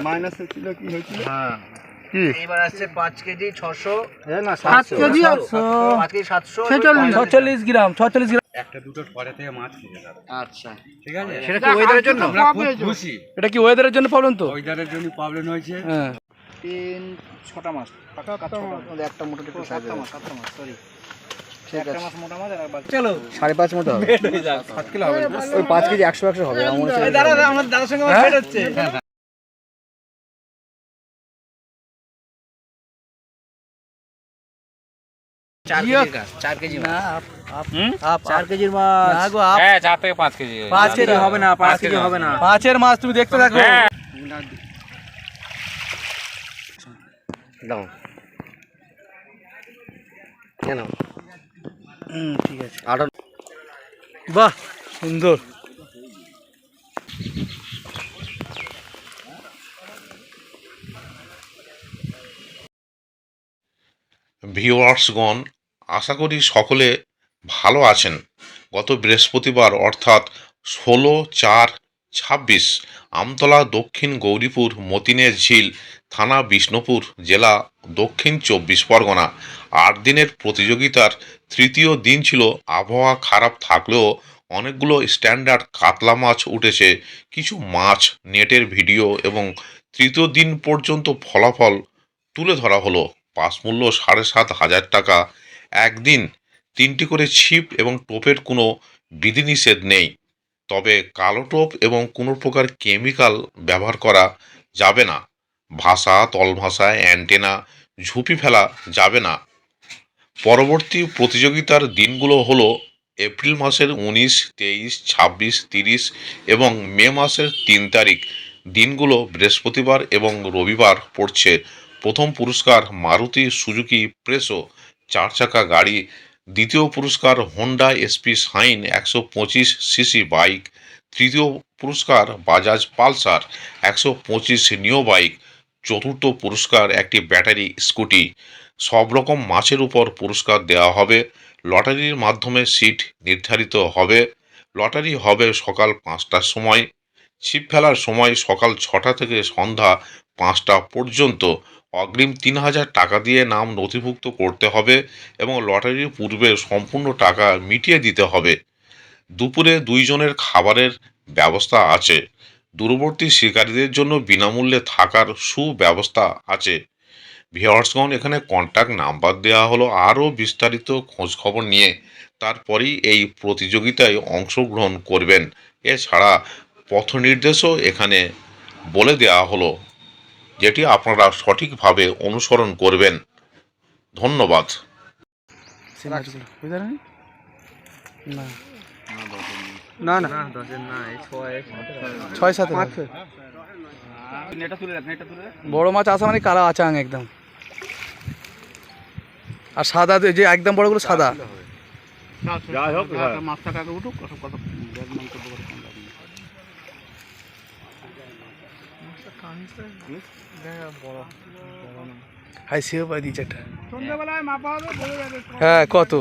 Minus ছিল কি হয়েছিল? হ্যাঁ কি এবার আসছে 5 কেজি 600 না 7 কেজি 5 কেজি 700 46 গ্রাম 46 গ্রাম। একটা দুটোর পরে থেকে মাছ খেতে যাবে। আচ্ছা ঠিক আছে, সেটা কি ওয়েদারের জন্য? আমরা খুব খুশি। এটা কি ওয়েদারের জন্য প্রবলেম তো? ওয়েদারের জন্য প্রবলেম হয়েছে। হ্যাঁ 6টা মাছ একটা মোটা একটু সাইজ 7টা মাছ সরি একটা মাছ মোটা মাছ আর বাকি চলো 5.5 মতো হবে 7 কিলো হবে ওই 5 কেজি 100 হবে আমার মনে হচ্ছে দাদা আমার দাদার সঙ্গে আমার ফেট হচ্ছে 4 কেজি না আপ 4 কেজির মাছ না গো আপ হ্যাঁ 4 থেকে 5 কেজি 5 কেজি হবে না 5 কেজি হবে না 5 এর মাছ তুমি দেখতে থাকো। দাও কেন ঠিক আছে আর বাহ সুন্দর। ভিউয়ার্সগণ, আশা করি সকলে ভালো আছেন। গত বৃহস্পতিবার অর্থাৎ 16/4/26 আমতলা দক্ষিণ গৌরীপুর মতিনের ঝিল থানা বিষ্ণুপুর জেলা দক্ষিণ 24 পরগনা 8 দিনের প্রতিযোগিতার তৃতীয় দিন ছিল। আবহাওয়া খারাপ থাকলেও অনেকগুলো স্ট্যান্ডার্ড কাতলা মাছ উঠেছে। কিছু মাছ নেটের ভিডিও এবং তৃতীয় দিন পর্যন্ত ফলাফল তুলে ধরা হলো। পাস মূল্য 7,500 টাকা। একদিন 3টি করে ছিপ এবং টোপের কোনো বিধিনিষেধ নেই, তবে কালো টোপ এবং কোনো প্রকার কেমিক্যাল ব্যবহার করা যাবে না। ভাষা, তলভাষা, অ্যান্টেনা, ঝুপি ফেলা যাবে না। পরবর্তী প্রতিযোগিতার দিনগুলো হলো এপ্রিল মাসের 19, 23, 26, 30 এবং মে মাসের 3 তারিখ। দিনগুলো বৃহস্পতিবার এবং রবিবার পড়ছে। প্রথম পুরস্কার মারুতি সুজুকি প্রেসো 4 চাকা গাড়ি। দ্বিতীয় পুরস্কার Honda SP shine 125 CC bike. তৃতীয় পুরস্কার বাজাজ পালসার 125 নিও বাইক। চতুর্থ পুরস্কার একটি ব্যাটারি স্কুটি। সব রকম মাছের উপর পুরস্কার দেওয়া হবে। লটারির মাধ্যমে সিট নির্ধারিত হবে। লটারি হবে সকাল 5টার সময়। ছিপ ফেলার সময় সকাল 6টা থেকে সন্ধ্যা 5টা পর্যন্ত। অগ্রিম 3,000 টাকা দিয়ে নাম নথিভুক্ত করতে হবে এবং লটারির পূর্বে সম্পূর্ণ টাকা মিটিয়ে দিতে হবে। দুপুরে 2 জনের খাবারের ব্যবস্থা আছে। দূরবর্তী শিকারীদের জন্য বিনামূল্যে থাকার সুব্যবস্থা আছে। ভিউয়ার্সগণ, এখানে কন্ট্যাক্ট নাম্বার দেওয়া হলো। আরও বিস্তারিত খোঁজখবর নিয়ে তারপরেই এই প্রতিযোগিতায় অংশগ্রহণ করবেন। এছাড়া পথ নির্দেশও এখানে বলে দেওয়া হলো, যেটি আপনারা সঠিকভাবে অনুসরণ করবেন। ধন্যবাদ। না না 6-7 বড় মাছ আসা মানে কালা আচাং একদম। আর সাদা যে একদম বড়গুলো সাদা। যাই হোক মাছটা কাকে উঠুক কত কত হাই সেও পাই দিচ্ছে একটা। হ্যাঁ কত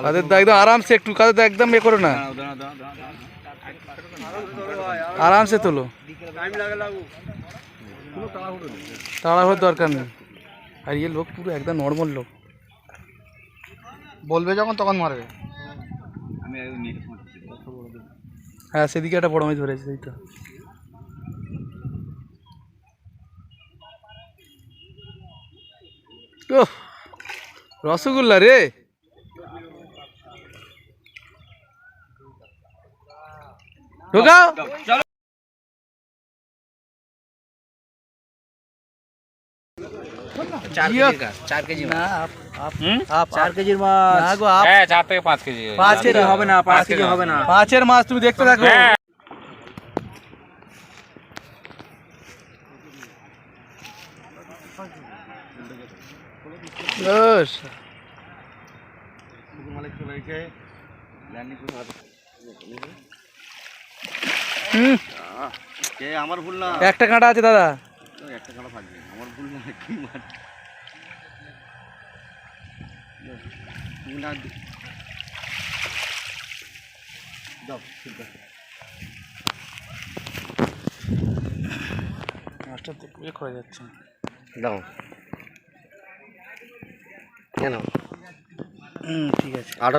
কাদের তো একদম আরামসে, একটু কাদের তো একদম করো না, আরামসে তোলো, তাড়াহুড়োর দরকার নেই। আর ইয়ে লোক পুরো একদম নর্মাল লোক, বলবে যখন তখন মারবে। হ্যাঁ সেদিকে একটা বড় মাছ ধরেছে, তাই তো। ওহ রসগোল্লা রে, ঢোকাও। 4 কেজি না আপ 4 কেজির মাছ না গো আপ হ্যাঁ 4 থেকে 5 কেজি 5 কেজি হবে না 5 কেজি হবে না 5 এর মাছ তুমি দেখতে থাকো। আমার ভুল না, একটা কাঁটা আছে দাদা, একটা কাঁটা থাকবে, আমার ভুল না। কি মাছ দাও ঠিক আছে। মাছটা তো ইয়ে করা যাচ্ছে না। দাও কেন ঠিক আছে। আরো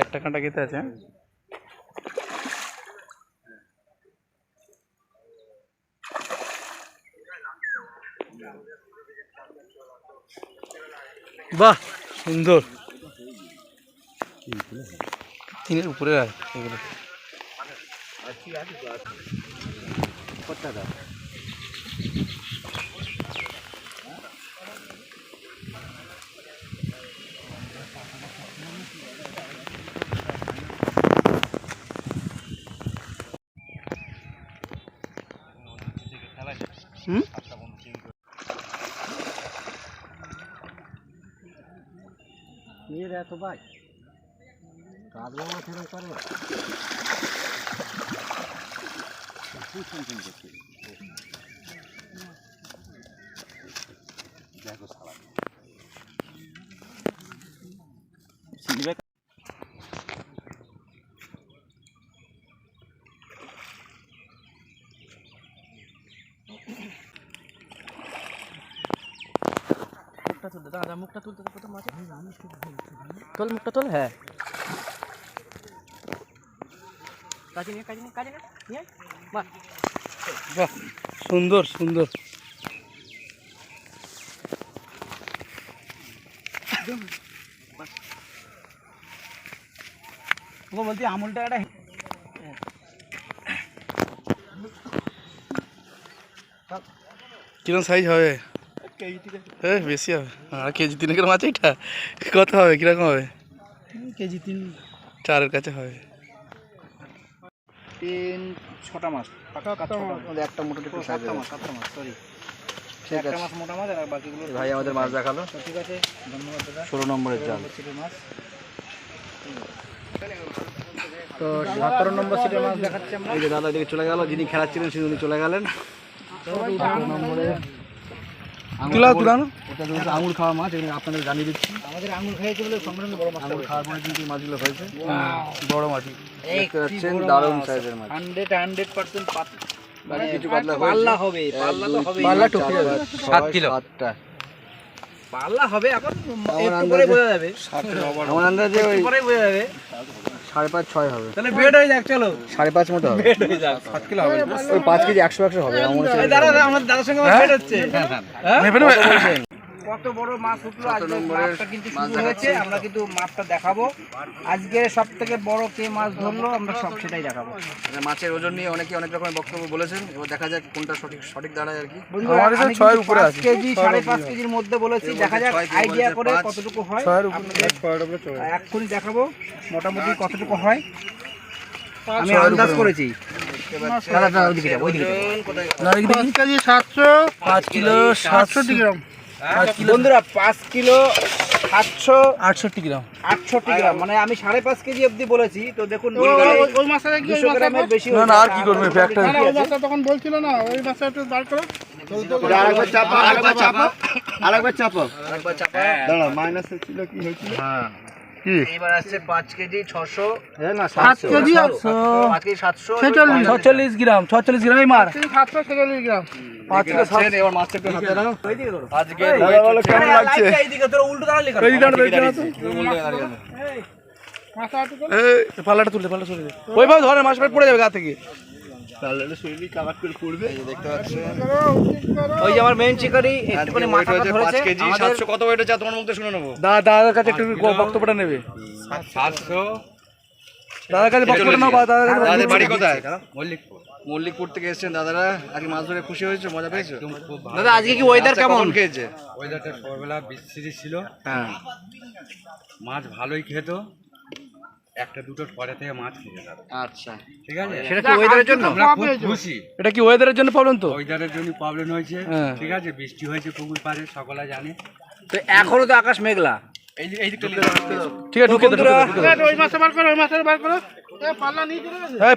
একটা কাঁটা কেটে আছে। বাহ সুন্দর, তিনের উপরে এগুলো। এত ভাই কাজলা মাছ এরকম করে দেখো সারা দাদা মুখটা তুলতে প্রথম মাছ তোল, মুখটা তোল। হ্যাঁ কাজে নিয়ে বাহ সুন্দর সুন্দর। বলছি আমুলটা একটা কিরম সাইজ হবে? হ্যাঁ বেশি হবে, আর কেজি 3 মাছ। এটা কত হবে, কিরকম হবে? কেজি 3 4-এর কাছে হবে। 6টা মাছ পাকা একটা মোটা একটু সাতটা মাছ সরি ঠিক আছে। একটা মাছ মোটা মাছ আর বাকিগুলো ভাই আমাদের মাছ দেখালো। ঠিক আছে ধন্যবাদ দাদা। 16 নম্বরের জাল মাছ। তো 17 নম্বর সিটের মাছ দেখাচ্ছি আমরা। এই যে দাদা এদিকে চলে গেল, যিনি খেলাচ্ছিলেন তিনি চলে গেলেন। 17 নম্বরে এটা আঙুর খাওয়া মাছ, এগুলো আপনাদের জানিয়ে দিচ্ছি। আমাদের আঙুর খেয়েছে বলে সংগ্রাম বড় মাছ। আঙুর খাওয়ার পরে কিন্তু মাছগুলো হয়েছে বড় মাছ, দেখতে পাচ্ছেন দারুণ সাইজের মাছ। 100% মানে কিছু পাল্লা হবে, পাল্লা তো হবে, পাল্লা টুকে যাবে 7 কিলো 7টা পাল্লা হবে। এখন একটু পরে বোঝা যাবে, আমার আন্দাজে ওই পরে বোঝা যাবে 5.5-6 হবে। তাহলে বেড হয়ে যাক, চলো 5.5 মতো হবে। বেড হয়ে যাক 7 কিলো হবে, ওই 5 কেজি 100 হবে। আমার দাদা আমাদের দাদার সঙ্গে বেড হচ্ছে। হ্যাঁ কত বড় মাছ উঠলো আজকে। মাছটা কিন্তু শুরু হয়েছে, আমরা কিন্তু মাছটা দেখাবো। আজকে সবথেকে বড় কে মাছ ধরলো আমরা সব সেটাই দেখাবো। মাছের ওজন নিয়ে অনেকে অনেক রকমের বক্তব্য বলেছেন, এবার দেখা যাক কোনটা সঠিক দাঁড়ায় আর কি। আমাদের 6 উপরে আছে, 5 কেজি 5.5 কেজির মধ্যে বলেছি। দেখা যাক আইডিয়া করে কতটুকু হয়। 6 উপরে এক্ষুনি দেখাবো মোটামুটি কতটুকু হয়। আমি আন্দাজ করেছি। দাদা ওইদিকে যাও, ওইদিকে যাও। 5 কেজি 700, 5 কিলো 760 গ্রাম। বন্ধুরা 5 কিলো 768 গ্রাম, 68 গ্রাম, মানে আমি 5.5 কেজি অবধি বলেছি। তো দেখুন ওই মাছটা কি 200 গ্রামের বেশি না না আর কি করবে ফ্যাক্টর। না ওই মাছটা তখন বলছিল না, ওই মাছটা একটু দাঁড় করো। আরেকবার চাপা দাঁড়া। মাইনাসে ছিল কি হয়েছিল? হ্যাঁ কি এবার আসছে 5 কেজি 600 না 7 কেজি 5 কেজি 46 গ্রাম, 46 গ্রাম এই মার 746 গ্রাম। 5 কিলো 700। এবার মাছটা একটু হাতে নাও। ওইদিকে ধরো। আজকে বলো কেমন লাগছে? এইদিকে তোরা উল্টো দাঁড়ালি কেন? এই দাঁড়া দাঁড়া তো মাছটা একটু করো। এই পাল্লাটা তুলে চলে দে। ওইভাবে ধরে মাছ পেট পড়ে যাবে গা থেকে। তাহলে শরীরই কাভার করে পড়বে। এই যে দেখতে পাচ্ছেন করো, করো। ওই যে আমার মেইন শিকারি একটুখানি মাথাটা ধরেছে। 5 কেজি 700 কত ওয়েট আছে তোমার মুখে শুনে নেব। দাদার কাছে একটু বক্তব্যটা নেবে। 700 দাদার কাছে বক্তব্যটা নাও। দাদাদের বাড়ি কোথায়? মল্লিকপুর থেকে এসেছেন দাদারা। আজকে মাছ ধরে খুশি হয়েছে, মজা পেয়েছো? দাদা আজকে কি ওয়েদার কেমন খেয়েছে? ওয়েদারটা সকালবেলা বৃষ্টি ছিল, হ্যাঁ মাছ ভালোই খেত। একটা দুটো পরে থেকে মাছ খেতে যাবে। আচ্ছা ঠিক আছে, সেটা কি ওয়েদারের জন্য? আমরা খুব খুশি। এটা কি ওয়েদারের জন্য প্রবলেম? তো ওয়েদারের জন্য প্রবলেম হয়েছে। হ্যাঁ। ঠিক আছে, বৃষ্টি হয়েছে পুকুর পাড়ে, সকলে জানে। তো এখনো তো আকাশ মেঘলা। ঠিক আছে ঢুকে দাও। ওই মাছটা বার করো, ওই মাছটা বার করো।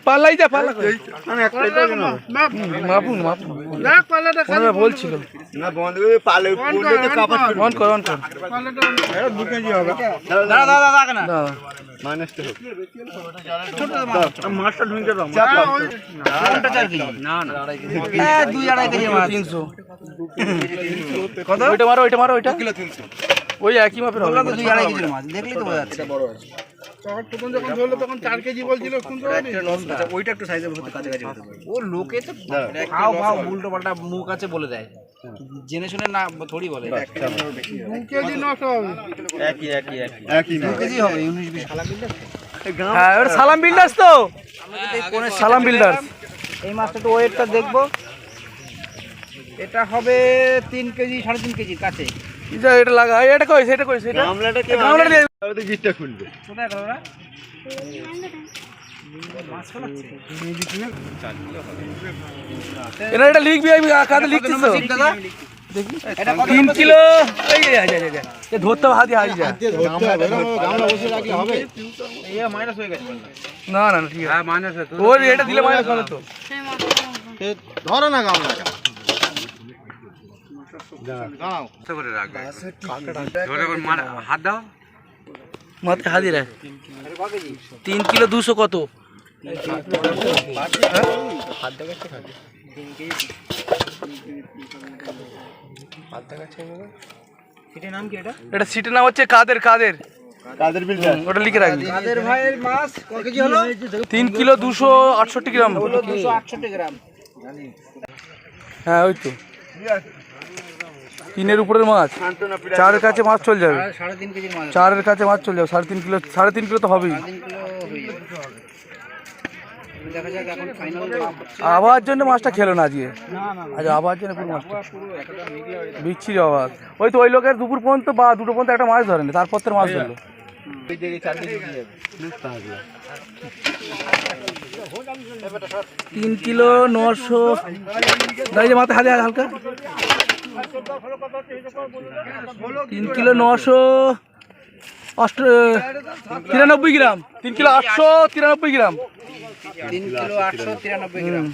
পাল্লাই যা পাল্লা মাপুন বলছিল অন কর অন কর মাছটা ঢুকে দাও কত ওইটা মারো ওইটা ওই একই মাপের হবে 2-2.5 কেজির মাছ দেখলি তো বোঝা যাচ্ছে তখন যখন ধরলো তখন 4 কেজি বলছিল ওইটা একটু সাইজের মধ্যে কাছাকাছি হতে পারে ও লোকে তো খাও উল্টো পাল্টা মুখ আছে বলে দেয় জেনে শুনে না থোড়ি বলে 2 কেজি 900 হবে একই 2 কেজি হবে 19-20 হ্যাঁ ওটা সালাম বিল্ডার্স তো সালাম বিল্ডার্স এই মাছটা একটু ওয়েটটা দেখবো এটা হবে 3 কেজি 3.5 কেজির কাছে এটা লাগা এটা কইছে গামলাটা কি আমাদের গিটটা খুলবে কোথায় গেল না মাছ ফলাচ্ছে এটা লিখবি আমি কাতে লিখছিস তো দাদা দেখি এটা 3 কিলো এই এ ধরতে হাতি যা গামলা বসে রাখলে হবে এই মাইনাস হয়ে গেছে না ঠিক আছে হ্যাঁ মাইনাস আছে ওর এটা দিলে মাইনাস হবে তো ধরো না গামলাটা করে রাখবে ধরে হাত দাও মাত্র হাতি রে 3 কিলো 200 কত এটার নাম কি এটা সিটের নাম হচ্ছে কাদের বিল্ডার ওটা লিখে রাখবি কাদের ভাইয়ের মাছ কত কেজি হলো 3 কিলো 268 গ্রাম 268 গ্রাম হ্যাঁ ওই তো 3 উপরের মাছ 4 এর কাছে মাছ চলে যাবে 3.5 কেজির মাছ 4 এর কাছে মাছ চলে যাবে 3.5 কিলো তো হবেই 3 কিলো হয়ে যাবে দেখা যাক এখন ফাইনাল আবার জন্য মাছটা খেলো না আজকে আচ্ছা আবার জন্য পুরো মাছটা বিচ্ছিরি আবার ওই তো ওই লোকের দুপুর পর্যন্ত বা 2টো পর্যন্ত একটা মাছ ধরেনি তারপর তো মাছ ধরলো 3 কিলো 900 দাঁড়িয়ে মাথা হাতে হালকা 3 কিলো 993 গ্রাম 3 কিলো 893 গ্রাম 3 কিলো 893 গ্রাম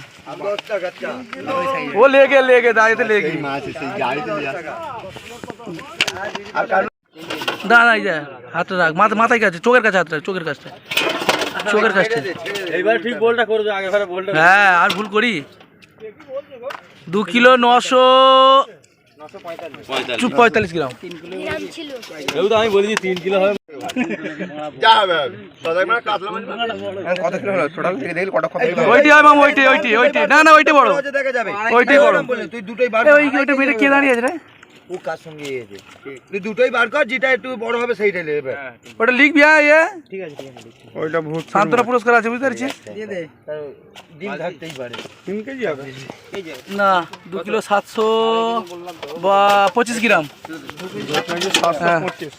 ও লেগে দাঁড়িয়ে লেগে দাঁড়াই যা হাতটা রাখ মাথায় কাছে চোখের কাছে হাত রাখ চোখের কাছে এইবার ঠিক বলটা করে দাও আগে ঘরে বলটা হ্যাঁ আর ভুল করি 2 কিলো 945 গ্রাম আমি বলি 3 কিলো হবে যা হবে সদাই মানে কাতলা মাছ কত কিলো হলো টোটাল থেকে দেখি কত ওইটি হয় মাম ওইটি না ওইটি বড় দেখা যাবে ওইটাই বড় তুই দুটোই বার ওইটা মেরে কে দাঁড়িয়ে আছে রে ও কার সঙ্গে এসে তুই দুটোই বার কর যেটা একটু বড় হবে সেইটাই নেবে ওটা লিখবি হ্যাঁ ঠিক আছে ওইটা ভূত সান্তনা পুরস্কার আছে বুঝতে পারছিস দিয়ে দে দিন থাকতেই পারে 3 কেজি হবে না 2 কিলো 700 বা 25 গ্রাম 725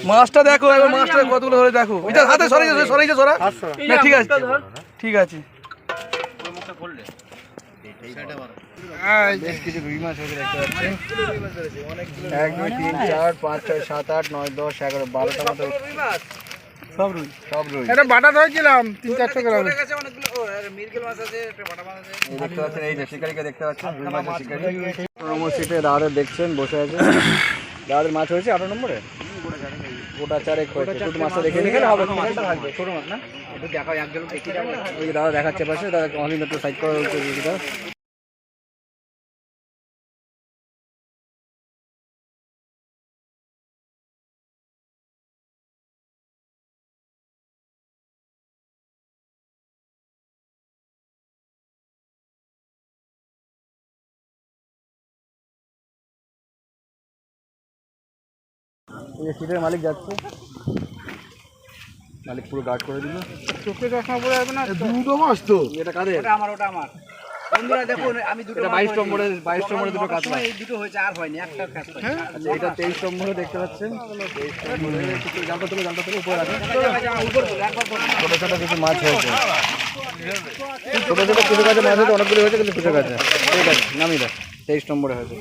মাছটা দেখো এবার মাছটা কতগুলো ধরে দেখো এটা হাতে সরাই না ঠিক আছে বেশ কিছু রুই মাছ হয়েছে দেখতে পাচ্ছেন 1 2 3 4 5 6 7 8 9 10 11 12টা মতো সব রুই এটা বাটা ধরেছিলাম 3-400 গ্রাম অনেকগুলো মিরগেল মাছ আছে একটা বাটা মাছ আছে দেখতে পাচ্ছেন এই যে শিকারিকে দেখতে পাচ্ছেন রুই মাছের শিকারি প্রমো সিটে দাঁড়ে দেখছেন বসে আছে দাঁড়ের মাছ হয়েছে 8 নম্বরে গোটা চারেক হয়েছে ছোট মাছটা দেখে নিলে হবে টোটালটা থাকবে ছোট মাছ না একটু দেখাও একজন দেখে যাবে ওই দাদা দেখাচ্ছে পাশে দাদা অনলাইন একটু সাইড করা হচ্ছে দিদিটা সিটের মালিক যাচ্ছে মালিক পুরো গার্ড করে দিল চোখে চশমা পরে যাবে না দুটো মাছ তো এটা কাদের ওটা আমার বন্ধুরা দেখুন আমি দুটো 22 নম্বরে দুটো কাজ এই দুটো হয়েছে আর হয়নি একটা কাজ আচ্ছা এটা 23 নম্বরে দেখতে পাচ্ছেন 23 নম্বরে জালটা তুলে উপরে রাখুন ছোট কিছু মাছ হয়েছে ছোট কিছু কাজে মাছ হয়েছে অনেকগুলো হয়েছে কিন্তু কিছু কাজে ঠিক আছে নামিয়ে দাও 23 নম্বরে হয়েছে